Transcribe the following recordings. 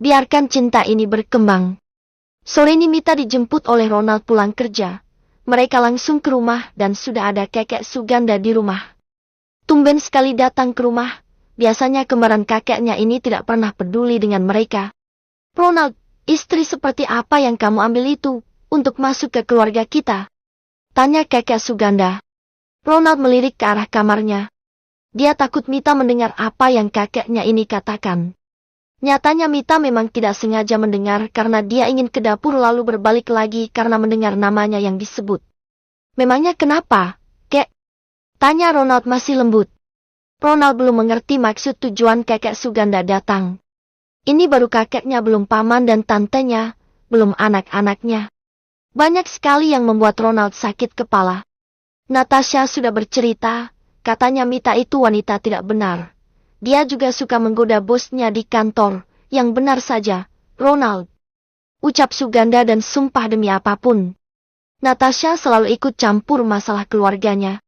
Biarkan cinta ini berkembang. Sore ini Mita dijemput oleh Ronald pulang kerja. Mereka langsung ke rumah dan sudah ada kakek Suganda di rumah. Tumben sekali datang ke rumah. Biasanya kembaran kakeknya ini tidak pernah peduli dengan mereka. Ronald, istri seperti apa yang kamu ambil itu untuk masuk ke keluarga kita? Tanya kakek Suganda. Ronald melirik ke arah kamarnya. Dia takut Mita mendengar apa yang kakeknya ini katakan. Nyatanya Mita memang tidak sengaja mendengar karena dia ingin ke dapur lalu berbalik lagi karena mendengar namanya yang disebut. Memangnya kenapa, kek? Tanya Ronald masih lembut. Ronald belum mengerti maksud tujuan kakek Suganda datang. Ini baru kakeknya, belum paman dan tantenya, belum anak-anaknya. Banyak sekali yang membuat Ronald sakit kepala. Natasha sudah bercerita, katanya Mita itu wanita tidak benar. Dia juga suka menggoda bosnya di kantor, yang benar saja, Ronald. Ucap Suganda dan sumpah demi apapun. Natasha selalu ikut campur masalah keluarganya.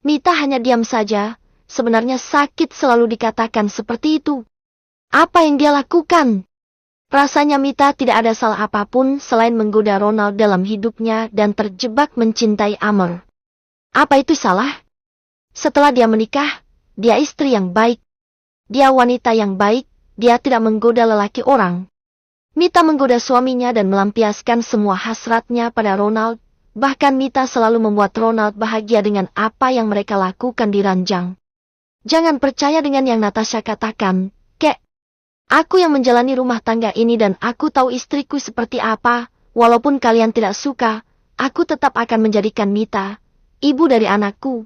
Mita hanya diam saja, sebenarnya sakit selalu dikatakan seperti itu. Apa yang dia lakukan? Rasanya Mita tidak ada salah apapun selain menggoda Ronald dalam hidupnya dan terjebak mencintai Amr. Apa itu salah? Setelah dia menikah, dia istri yang baik. Dia wanita yang baik, dia tidak menggoda lelaki orang. Mita menggoda suaminya dan melampiaskan semua hasratnya pada Ronald. Bahkan Mita selalu membuat Ronald bahagia dengan apa yang mereka lakukan di ranjang. Jangan percaya dengan yang Natasha katakan, kek. Aku yang menjalani rumah tangga ini dan aku tahu istriku seperti apa. Walaupun kalian tidak suka, aku tetap akan menjadikan Mita ibu dari anakku.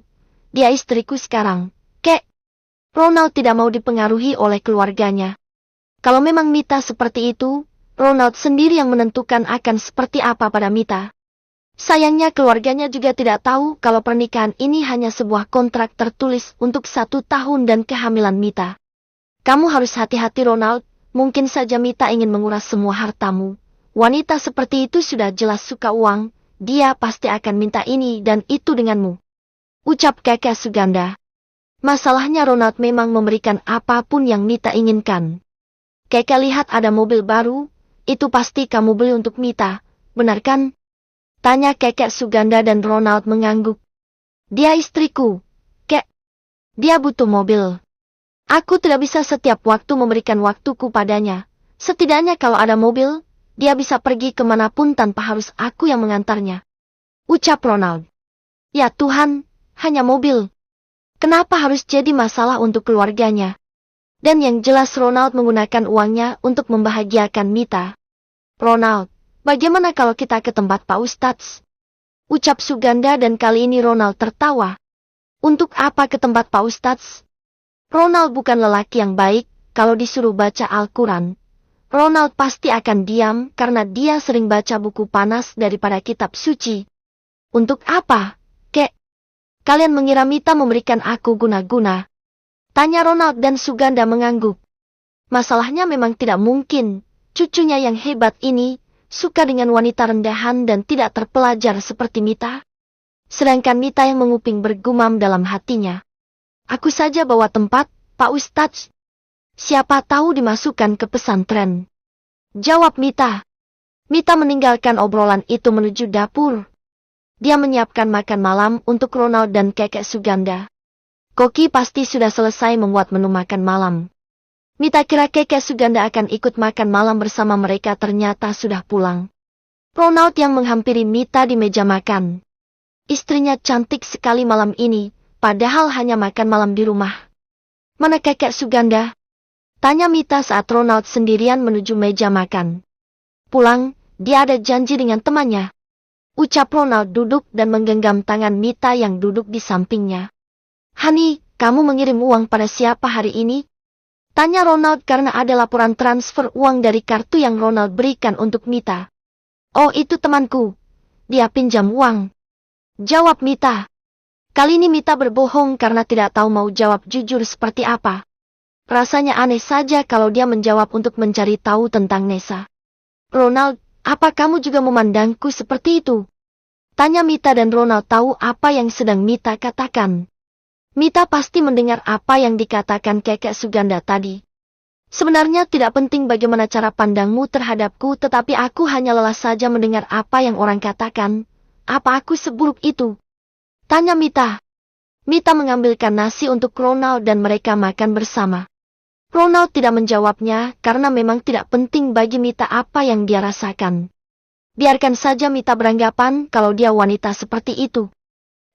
Dia istriku sekarang, kek. Ronald tidak mau dipengaruhi oleh keluarganya. Kalau memang Mita seperti itu, Ronald sendiri yang menentukan akan seperti apa pada Mita. Sayangnya keluarganya juga tidak tahu kalau pernikahan ini hanya sebuah kontrak tertulis untuk 1 tahun dan kehamilan Mita. Kamu harus hati-hati Ronald, mungkin saja Mita ingin menguras semua hartamu. Wanita seperti itu sudah jelas suka uang, dia pasti akan minta ini dan itu denganmu. Ucap kakek Suganda. Masalahnya Ronald memang memberikan apapun yang Mita inginkan. Kakek lihat ada mobil baru, itu pasti kamu beli untuk Mita, benar kan? Tanya kakek Suganda dan Ronald mengangguk. Dia istriku, kek. Dia butuh mobil. Aku tidak bisa setiap waktu memberikan waktuku padanya. Setidaknya kalau ada mobil, dia bisa pergi kemanapun tanpa harus aku yang mengantarnya. Ucap Ronald. Ya Tuhan, hanya mobil. Kenapa harus jadi masalah untuk keluarganya? Dan yang jelas Ronald menggunakan uangnya untuk membahagiakan Mita. Ronald, bagaimana kalau kita ke tempat Pak Ustadz? Ucap Suganda dan kali ini Ronald tertawa. Untuk apa ke tempat Pak Ustadz? Ronald bukan lelaki yang baik, kalau disuruh baca Al-Quran. Ronald pasti akan diam karena dia sering baca buku panas daripada kitab suci. Untuk apa, kek? Kalian mengira Mita memberikan aku guna-guna? Tanya Ronald dan Suganda mengangguk. Masalahnya memang tidak mungkin, cucunya yang hebat ini, suka dengan wanita rendahan dan tidak terpelajar seperti Mita. Sedangkan Mita yang menguping bergumam dalam hatinya. Aku saja bawa tempat, Pak Ustadz. Siapa tahu dimasukkan ke pesantren. Jawab Mita. Mita meninggalkan obrolan itu menuju dapur. Dia menyiapkan makan malam untuk Ronald dan kakek Suganda. Koki pasti sudah selesai membuat menu makan malam. Mita kira kakek Suganda akan ikut makan malam bersama mereka, ternyata sudah pulang. Ronald yang menghampiri Mita di meja makan. Istrinya cantik sekali malam ini, padahal hanya makan malam di rumah. Mana kakek Suganda? Tanya Mita saat Ronald sendirian menuju meja makan. Pulang, dia ada janji dengan temannya. Ucap Ronald duduk dan menggenggam tangan Mita yang duduk di sampingnya. Hani, kamu mengirim uang pada siapa hari ini? Tanya Ronald karena ada laporan transfer uang dari kartu yang Ronald berikan untuk Mita. Oh, itu temanku. Dia pinjam uang. Jawab Mita. Kali ini Mita berbohong karena tidak tahu mau jawab jujur seperti apa. Rasanya aneh saja kalau dia menjawab untuk mencari tahu tentang Nessa. Ronald, apa kamu juga memandangku seperti itu? Tanya Mita dan Ronald tahu apa yang sedang Mita katakan. Mita pasti mendengar apa yang dikatakan kakek Suganda tadi. Sebenarnya tidak penting bagaimana cara pandangmu terhadapku, tetapi aku hanya lelah saja mendengar apa yang orang katakan. Apa aku seburuk itu? Tanya Mita. Mita mengambilkan nasi untuk Ronald dan mereka makan bersama. Ronald tidak menjawabnya karena memang tidak penting bagi Mita apa yang dia rasakan. Biarkan saja Mita beranggapan kalau dia wanita seperti itu.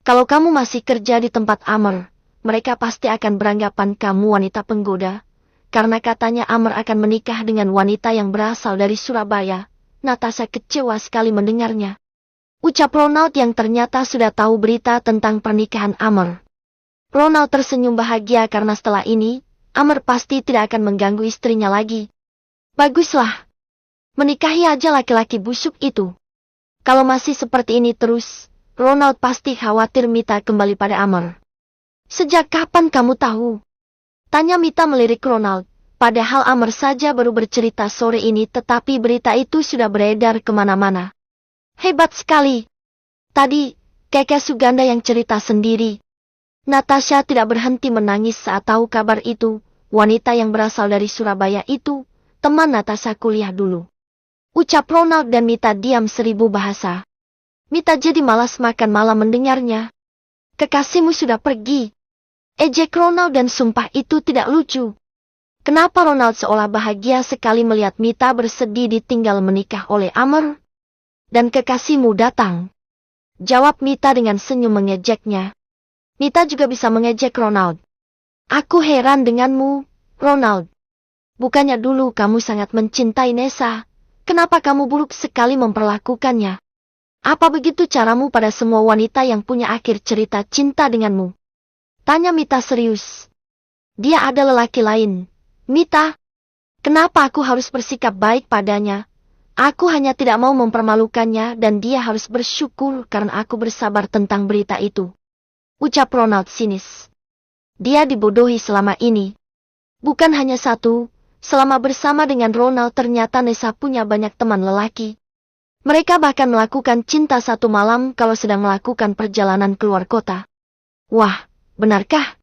Kalau kamu masih kerja di tempat Amr, mereka pasti akan beranggapan kamu wanita penggoda. Karena katanya Amr akan menikah dengan wanita yang berasal dari Surabaya. Natasha kecewa sekali mendengarnya. Ucap Ronald yang ternyata sudah tahu berita tentang pernikahan Amr. Ronald tersenyum bahagia karena setelah ini, Amr pasti tidak akan mengganggu istrinya lagi. Baguslah. Menikahi aja laki-laki busuk itu. Kalau masih seperti ini terus, Ronald pasti khawatir Mita kembali pada Amr. Sejak kapan kamu tahu? Tanya Mita melirik Ronald. Padahal Amr saja baru bercerita sore ini, tetapi berita itu sudah beredar kemana-mana. Hebat sekali. Tadi, Kakek Suganda yang cerita sendiri. Natasha tidak berhenti menangis saat tahu kabar itu. Wanita yang berasal dari Surabaya itu, teman Natasha kuliah dulu. Ucap Ronald dan Mita diam 1000 bahasa. Mita jadi malas makan malam mendengarnya. Kekasihmu sudah pergi. Ejek Ronald dan sumpah itu tidak lucu. Kenapa Ronald seolah bahagia sekali melihat Mita bersedih ditinggal menikah oleh Amr? Dan kekasihmu datang. Jawab Mita dengan senyum mengejeknya. Mita juga bisa mengejek Ronald. Aku heran denganmu, Ronald. Bukannya dulu kamu sangat mencintai Nessa, kenapa kamu buruk sekali memperlakukannya? Apa begitu caramu pada semua wanita yang punya akhir cerita cinta denganmu? Tanya Mita serius. Dia ada lelaki lain. Mita, kenapa aku harus bersikap baik padanya? Aku hanya tidak mau mempermalukannya dan dia harus bersyukur karena aku bersabar tentang berita itu. Ucap Ronald sinis. Dia dibodohi selama ini. Bukan hanya satu, selama bersama dengan Ronald ternyata Nessa punya banyak teman lelaki. Mereka bahkan melakukan cinta satu malam kalau sedang melakukan perjalanan keluar kota. Wah, benarkah?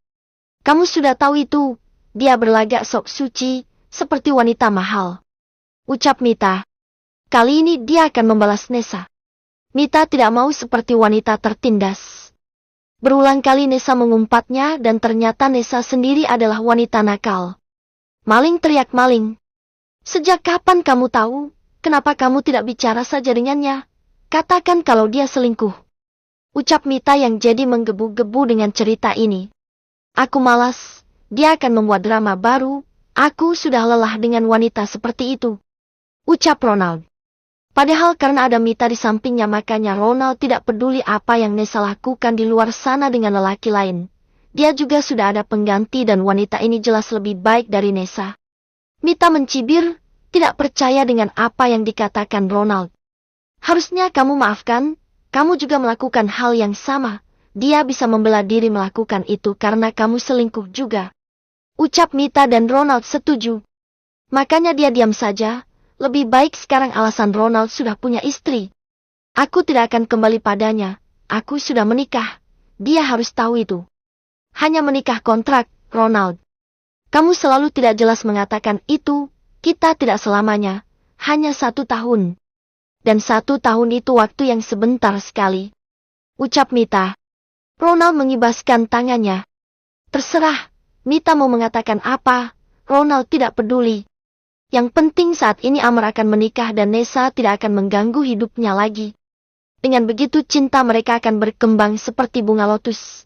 Kamu sudah tahu itu, dia berlagak sok suci, seperti wanita mahal. Ucap Mita. Kali ini dia akan membalas Nessa. Mita tidak mau seperti wanita tertindas. Berulang kali Nessa mengumpatnya dan ternyata Nessa sendiri adalah wanita nakal. Maling, teriak maling. Sejak kapan kamu tahu? Kenapa kamu tidak bicara saja dengannya? Katakan kalau dia selingkuh. Ucap Mita yang jadi menggebu-gebu dengan cerita ini. Aku malas, dia akan membuat drama baru, aku sudah lelah dengan wanita seperti itu. Ucap Ronald. Padahal karena ada Mita di sampingnya makanya Ronald tidak peduli apa yang Nessa lakukan di luar sana dengan lelaki lain. Dia juga sudah ada pengganti dan wanita ini jelas lebih baik dari Nessa. Mita mencibir, tidak percaya dengan apa yang dikatakan Ronald. Harusnya kamu maafkan, kamu juga melakukan hal yang sama. Dia bisa membela diri melakukan itu karena kamu selingkuh juga. Ucap Mita dan Ronald setuju. Makanya dia diam saja. Lebih baik sekarang alasan Ronald sudah punya istri. Aku tidak akan kembali padanya. Aku sudah menikah. Dia harus tahu itu. Hanya menikah kontrak, Ronald. Kamu selalu tidak jelas mengatakan itu. Kita tidak selamanya. Hanya 1 tahun. Dan 1 tahun itu waktu yang sebentar sekali. Ucap Mita. Ronald mengibaskan tangannya. Terserah, Mita mau mengatakan apa, Ronald tidak peduli. Yang penting saat ini Amr akan menikah dan Nessa tidak akan mengganggu hidupnya lagi. Dengan begitu cinta mereka akan berkembang seperti bunga lotus.